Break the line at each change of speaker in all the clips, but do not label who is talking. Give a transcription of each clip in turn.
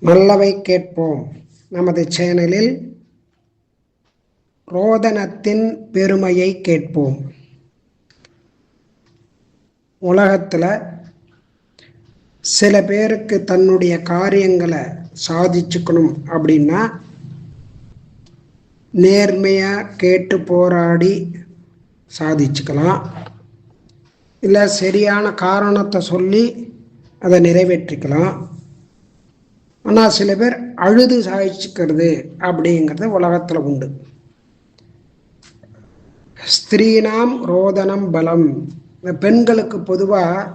நல்லவை கேட்போம் நமது சேனலில் ரோதனத்தின் பெருமையை கேட்போம். உலகத்தில் சில பேருக்கு தன்னுடைய காரியங்களை சாதிச்சுக்கணும் அப்படின்னா நேர்மையாக கேட்டு போராடி சாதிச்சுக்கலாம், இல்லை சரியான காரணத்தை சொல்லி அதை நிறைவேற்றிக்கலாம். ஆனால் சில பேர் அழுது சாதிச்சுக்கிறது அப்படிங்கிறது உலகத்தில் உண்டு. ஸ்திரீனாம் ரோதனம் பலம். இந்த பெண்களுக்கு பொதுவாக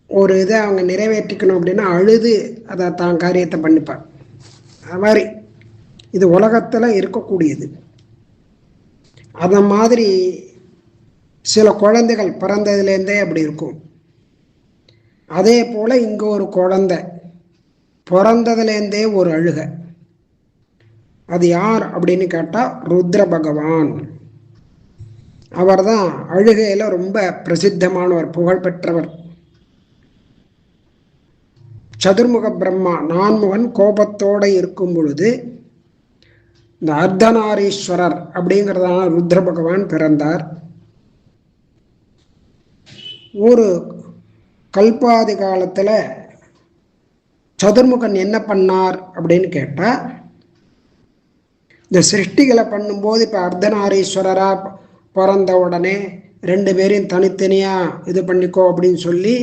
ஒரு இதை அவங்க நிறைவேற்றிக்கணும் அப்படின்னா அழுது அதை தான் காரியத்தை பண்ணிப்பார். அது மாதிரி இது உலகத்தில் இருக்கக்கூடியது. அந்த மாதிரி சில குழந்தைகள் பிறந்ததுலேருந்தே அப்படி இருக்கும். அதே போல் இங்கே ஒரு குழந்தை பிறந்ததுலேருந்தே ஒரு அழுக. அது யார் அப்படின்னு கேட்டால் ருத்ர பகவான். அவர் தான் அழுகையில் ரொம்ப பிரசித்தமானவர், புகழ்பெற்றவர். சதுர்முக பிரம்மா நான்முகன் கோபத்தோடு இருக்கும் பொழுது இந்த அர்த்தநாரீஸ்வரர் அப்படிங்கிறதான ருத்ர பகவான் பிறந்தார். ஒரு கல்பாதி காலத்தில் சதுர்முகன் என்ன பண்ணார் அப்படின்னு கேட்டால், இந்த சிருஷ்டிகளை பண்ணும்போது இப்போ அர்த்தநாரீஸ்வரராக பிறந்த உடனே ரெண்டு பேரையும் தனித்தனியாக இது பண்ணிக்கோ அப்படின்னு சொல்லி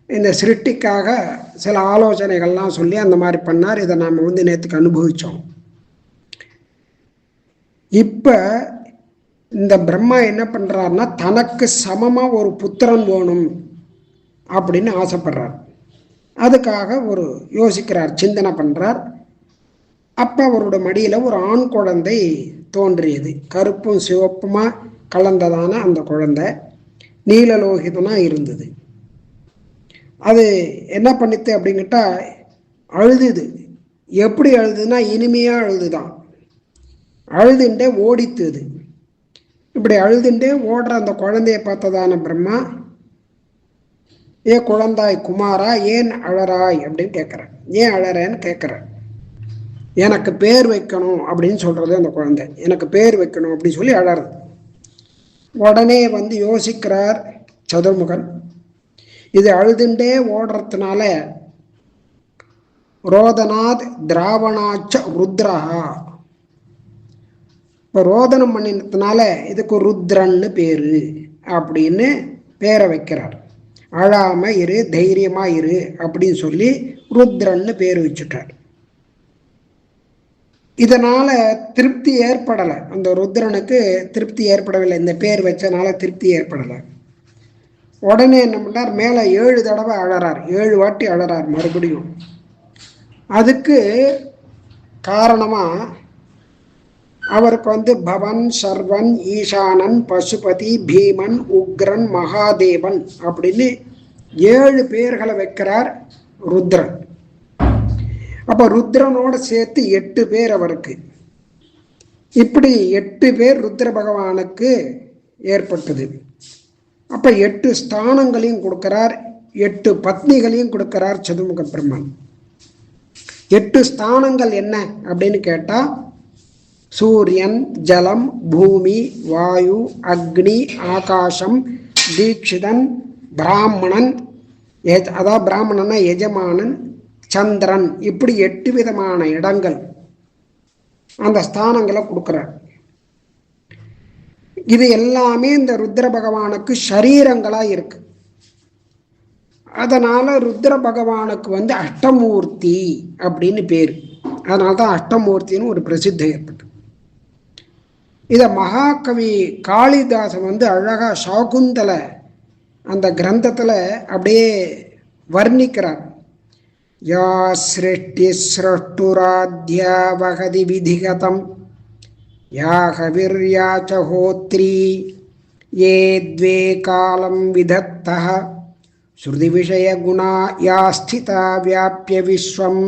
இந்த சிருஷ்டிக்காக சில ஆலோசனைகள்லாம் சொல்லி அந்த மாதிரி பண்ணார். இதை நாம் நேற்றுக்கு அனுபவித்தோம். இப்போ இந்த பிரம்மா என்ன பண்ணுறாருன்னா தனக்கு சமமாக ஒரு புத்திரன் வேணும் அப்படின்னு ஆசைப்படுறார். அதுக்காக ஒரு யோசிக்கிறார், சிந்தனை பண்ணுறார். அப்போ அவரோட மடியில் ஒரு ஆண் குழந்தை தோன்றியது. கருப்பும் சிவப்புமா கலந்ததான அந்த குழந்தை நீலலோகிதமாக இருந்தது. அது என்ன பண்ணித்து அப்படிங்கிட்டா அழுதுது. எப்படி அழுதுன்னா இனிமையாக அழுதுதான். அழுதுண்டே ஓடித்துது. இப்படி அழுதுண்டே ஓடுற அந்த குழந்தைய பார்த்ததான பிரம்மா, ஏ குழந்தாய் குமாரா ஏன் அழறாய் அப்படின்னு கேட்குறேன். ஏன் அழறேன்னு கேட்குறேன். எனக்கு பேர் வைக்கணும் அப்படின்னு சொல்கிறது அந்த குழந்தை. எனக்கு பேர் வைக்கணும் அப்படின்னு சொல்லி அழறது. உடனே யோசிக்கிறார் சதுர்முகன். இது அழுதுண்டே ஓடுறதுனால ரோதனாத் திராவணாச்ச ருத்ரஹா. இப்போ ரோதனம் பண்ணினதுனால இதுக்கு ருத்ரன்னு பேரு அப்படின்னு பேரை வைக்கிறார். அழாம இரு, தைரியமா இரு அப்படின்னு சொல்லி ருத்ரன்னு பேர் வச்சுட்டார். இதனால திருப்தி ஏற்படலை. அந்த ருத்ரனுக்கு திருப்தி ஏற்படவில்லை. இந்த பேர் வச்சனால திருப்தி ஏற்படலை. உடனே என்ன பண்ணார், மேலே 7 தடவை அழறார். 7 வாட்டி அழறார் மறுபடியும். அதுக்கு காரணமாக அவருக்கு பவன், சர்வன், ஈசானன், பசுபதி, பீமன், உக்ரன், மகாதேவன் அப்படின்னு 7 பேர்களை வைக்கிறார் ருத்ரன். அப்போ ருத்ரனோட சேர்த்து 8 பேர் அவருக்கு. இப்படி 8 பேர் ருத்ர பகவானுக்கு ஏற்பட்டது. அப்போ 8 ஸ்தானங்களையும் கொடுக்கிறார், 8 பத்னிகளையும் கொடுக்கிறார் சதுர்முக பிரம்மன். 8 ஸ்தானங்கள் என்ன அப்படின்னு கேட்டால், சூரியன், ஜலம், பூமி, வாயு, அக்னி, ஆகாசம், தீட்சிதன், பிராமணன், அதாவது பிராமணனா எஜமானன், சந்திரன், இப்படி 8 விதமான இடங்கள் அந்த ஸ்தானங்களை கொடுக்குறார். இது எல்லாமே இந்த ருத்ர பகவானுக்கு சரீரங்களாக இருக்கு. அதனால ருத்ர பகவானுக்கு அஷ்டமூர்த்தி அப்படின்னு பேர். அதனால தான் அஷ்டமூர்த்தின்னு ஒரு பிரசித்தம் ஏற்பட்டு. இதை மகாகவி காளிதாசன் அழகா சாகுந்தல அந்த கிரந்தத்தில் அப்படியே வர்ணிக்கிறார். யா சிருஷ்டி சிரஷ்டுராத்யா வகதி விதிகதம் யாகவிர்யா ச ஹோத்ரி ஏ த்வே காலம் விதத்தः ஸ்ருதி விஷய குணா யா ஸ்திதா வியாப்ய விஸ்வம்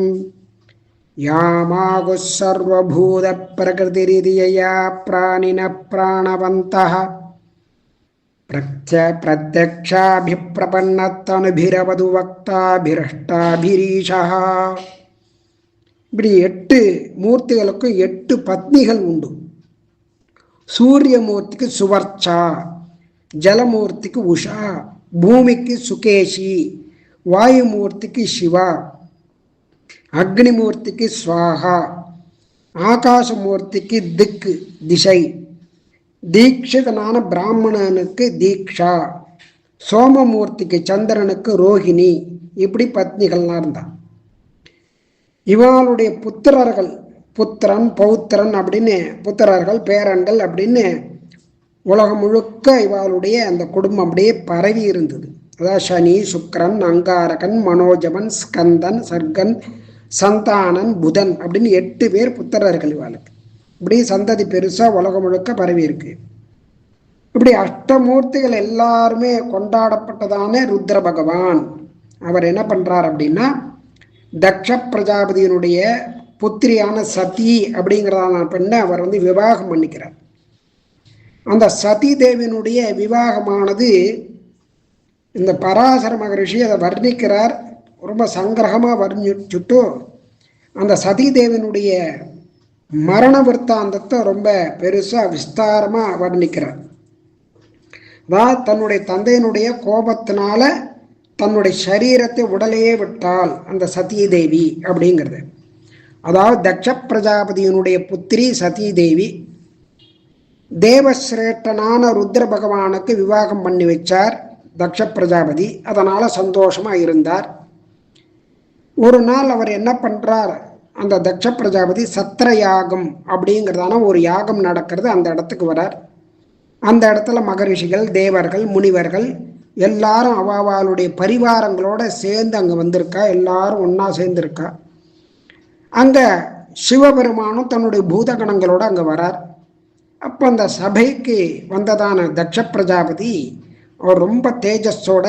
யாமாகு சர்வபூத பிரகிருதிரிதியா பிராணின பிராணவந்தः பிரத்யக்ஷாபிப்ரபன்னத்தனுபிரவது வக்தாபிரஷ்டாபிரீஷः. இப்படி 8 மூர்த்திகளுக்கும் 8 பத்னிகள் உண்டு. சூரியமூர்த்திக்கு சுவர்ச்சா, ஜலமூர்த்திக்கு உஷா, பூமிக்கு சுகேஷி, வாயுமூர்த்திக்கு சிவா, அக்னிமூர்த்திக்கு ஸ்வாகா, ஆகாசமூர்த்திக்கு திக்கு திசை, தீட்சிதனான பிராமணனுக்கு தீக்ஷா, சோமமூர்த்திக்கு சந்திரனுக்கு ரோஹிணி. இப்படி பத்னிகள்லாம் இருந்தான். இவாளுடைய புத்திரர்கள், புத்திரன் பௌத்திரன் அப்படின்னு புத்திரர்கள் பேரன்கள் அப்படின்னு உலகம் முழுக்க இவாளுடைய அந்த குடும்பம் அப்படியே பரவி இருந்தது. அதாவது சனி, சுக்கிரன், அங்காரகன், மனோஜமன், ஸ்கந்தன், சர்கன், சந்தானன், புதன் அப்படின்னு 8 பேர் புத்திரர்கள் இவாளுக்கு. இப்படி சந்ததி பெருசா உலகம் முழுக்க பரவி இருக்கு. இப்படி அஷ்டமூர்த்திகள் எல்லாருமே கொண்டாடப்பட்டதான ருத்ர பகவான் அவர் என்ன பண்றார் அப்படின்னா, தக்ஷ பிரஜாபதியினுடைய புத்திரியான சதி அப்படிங்கிறதான பெண்ணை அவர் விவாகம் பண்ணிக்கிறார். அந்த சதி தேவியினுடைய விவாகமானது இந்த பராசர மகரிஷி அதை வர்ணிக்கிறார். ரொம்ப சங்கிரகமாக வர்ணிச்சுட்டு அந்த சதி தேவியினுடைய மரண விற்த்தாந்தத்தை ரொம்ப பெருசாக விஸ்தாரமாக வர்ணிக்கிறார். அதாவது தன்னுடைய தந்தையினுடைய கோபத்தினால தன்னுடைய சரீரத்தை உடலையே விட்டாள் அந்த சதி தேவி அப்படிங்கிறது. அதாவது தக்ஷ பிரஜாபதியினுடைய புத்திரி சதி தேவி தேவசிரேஷ்டனான ருத்ர பகவானுக்கு விவாகம் பண்ணி வச்சார் தக்ஷ பிரஜாபதி. அதனால சந்தோஷமா இருந்தார். ஒரு நாள் அவர் என்ன பண்றார், அந்த தக்ஷ பிரஜாபதி சத்திர யாகம் அப்படிங்கிறதான ஒரு யாகம் நடக்கிறது, அந்த இடத்துக்கு வரார். அந்த இடத்துல மகரிஷிகள், தேவர்கள், முனிவர்கள் எல்லாரும் அவாவாளுடைய பரிவாரங்களோட சேர்ந்து அங்கே வந்திருக்கா. எல்லாரும் ஒன்றா சேர்ந்துருக்கா. அங்கே சிவபெருமானும் தன்னுடைய பூதகணங்களோடு அங்கே வரார். அப்போ அந்த சபைக்கு வந்ததான தக்ஷ பிரஜாபதி அவர் ரொம்ப தேஜஸோட,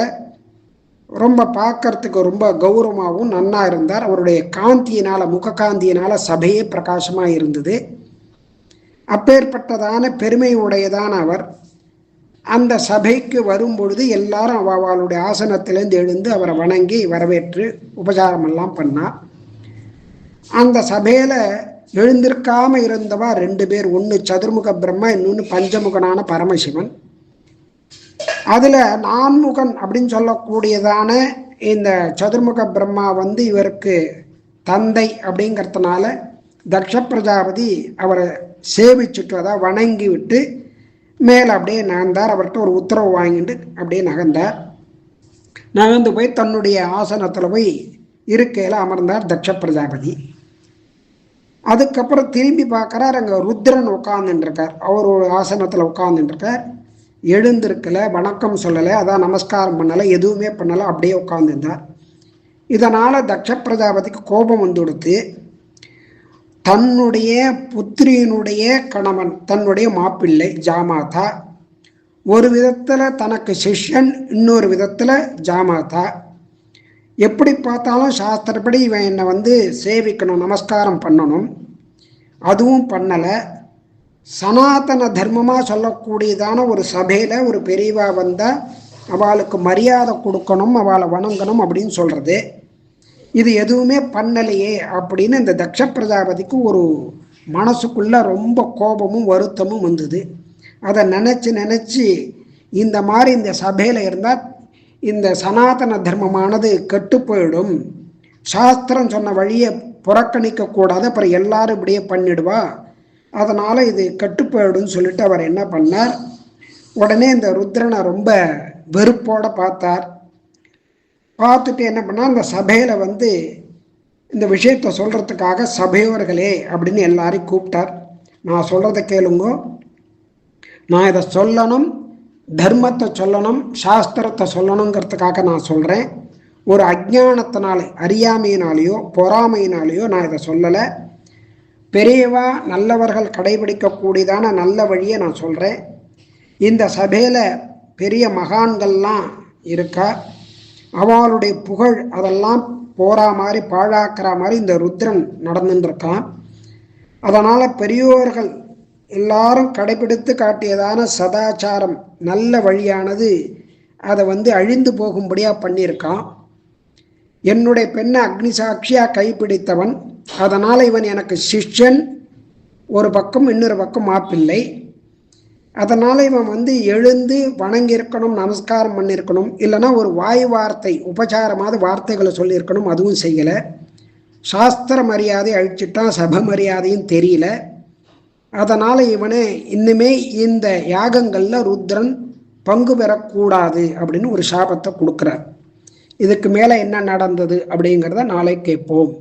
ரொம்ப பார்க்கறதுக்கு ரொம்ப கௌரவமாகவும் நன்னா இருந்தார். அவருடைய காந்தியினால், முக காந்தியினால் சபையே பிரகாசமாக இருந்தது. அப்பேற்பட்டதான பெருமை உடையதான அவர் அந்த சபைக்கு வரும்பொழுது எல்லாரும் அவளுடைய ஆசனத்திலேருந்து எழுந்து அவரை வணங்கி வரவேற்று உபசாரமெல்லாம் பண்ணார். அந்த சபையில் எழுந்திருக்காம இருந்தவா 2 பேர். ஒன்று சதுர்முக பிரம்மா, இன்னொன்று பஞ்சமுகனான பரமசிவன். அதில் 4முகன் அப்படின்னு சொல்லக்கூடியதான இந்த சதுர்முக பிரம்மா இவருக்கு தந்தை அப்படிங்கிறதுனால தக்ஷ பிரஜாபதி அவரை சேவிச்சுட்டு, அதாவது வணங்கி விட்டு மேலே அப்படியே நகர்ந்தார். அவர்கிட்ட ஒரு உத்தரவு வாங்கிட்டு அப்படியே நகர்ந்தார். நகர்ந்து போய் தன்னுடைய ஆசனத்தில் போய் இருக்கையில் அமர்ந்தார் தக்ஷ பிரஜாபதி. அதுக்கப்புறம் திரும்பி பார்க்குறார், அங்கே ருத்ரன் உட்காந்துருக்கார். அவர் ஒரு ஆசனத்தில் உட்காந்துருக்கார். எழுந்திருக்கலை, வணக்கம் சொல்லலை, அதான் நமஸ்காரம் பண்ணலை, எதுவுமே பண்ணலை, அப்படியே உட்காந்துருந்தார். இதனால் தக்ஷ பிரஜாபதிக்கு கோபம் வந்துடுத்து. தன்னுடைய புத்திரியினுடைய கணவன், தன்னுடைய மாப்பிள்ளை ஜாமாதா, ஒரு விதத்தில் தனக்கு சிஷ்யன், இன்னொரு விதத்தில் ஜாமாதா. எப்படி பார்த்தாலும் சாஸ்திரப்படி இவன் என்னை சேவிக்கணும், நமஸ்காரம் பண்ணணும், அதுவும் பண்ணலை. சனாதன தர்மமாக சொல்லக்கூடியதான ஒரு சபையில் ஒரு பெரியவா வந்தால் அவளுக்கு மரியாதை கொடுக்கணும், அவளை வணங்கணும் அப்படின்னு சொல்கிறது. இது எதுவுமே பண்ணலையே அப்படின்னு இந்த தக்ஷ பிரஜாபதிக்கு ஒரு மனசுக்குள்ள ரொம்ப கோபமும் வருத்தமும் வந்தது. அதை நினச்சி இந்த மாதிரி இந்த சபையில் இருந்தால் இந்த சனாதன தர்மமானது கெட்டு போயிடும், சாஸ்திரம் சொன்ன வழியை புறக்கணிக்கக்கூடாது, அப்புறம் எல்லாரும் இப்படியே பண்ணிடுவா, அதனால் இது கெட்டு போயிடும்னு சொல்லிட்டு அவர் என்ன பண்ணார், உடனே இந்த ருத்ரனை ரொம்ப வெறுப்போடு பார்த்தார். பார்த்துட்டு என்ன பண்ணால் அந்த சபையில் இந்த விஷயத்தை சொல்கிறதுக்காக சபையோர்களே அப்படின்னு எல்லாரையும் கூப்பிட்டார். நான் சொல்கிறத கேளுங்க, நான் இதை சொல்லணும், தர்மத்தை சொல்லணும், சாஸ்திரத்தை சொல்லணுங்கிறதுக்காக நான் சொல்கிறேன். ஒரு அஜ்ஞானத்தினாலே, அறியாமையினாலேயோ பொறாமையினாலேயோ நான் இதை சொல்லலை. பெரியவா நல்லவர்கள் கடைபிடிக்கக்கூடியதான நல்ல வழியை நான் சொல்கிறேன். இந்த சபையில் பெரிய மகான்கள்லாம் இருக்கா, அவளுடைய புகழ் அதெல்லாம் போரா மாதிரி பாழாக்கிற மாதிரி இந்த ருத்ரன் நடந்துருக்கான். அதனால் பெரியோர்கள் எல்லாரும் கடைபிடித்து காட்டியதான சதாச்சாரம் நல்ல வழியானது அதை அழிந்து போகும்படியாக பண்ணியிருக்கான். என்னுடைய பெண்ணை அக்னி சாட்சியாக கைப்பிடித்தவன், அதனால் இவன் எனக்கு சிஷ்யன், ஒரு பக்கம் இன்னொரு பக்கம் மாப்பிள்ளை. அதனால் இவன் எழுந்து வணங்கியிருக்கணும், நமஸ்காரம் பண்ணியிருக்கணும், இல்லைன்னா ஒரு வாய் வார்த்தை உபச்சாரமாவது வார்த்தைகளை சொல்லியிருக்கணும், அதுவும் செய்யலை. சாஸ்திர மரியாதை அழிச்சிட்டான், சபை மரியாதையும் தெரியல. அதனால் இவனே இன்னுமே இந்த யாகங்களில் ருத்ரன் பங்கு பெறக்கூடாது அப்படின்னு ஒரு சாபத்தை கொடுக்குறார். இதுக்கு மேலே என்ன நடந்தது அப்படிங்கிறத நாளை கேட்போம்.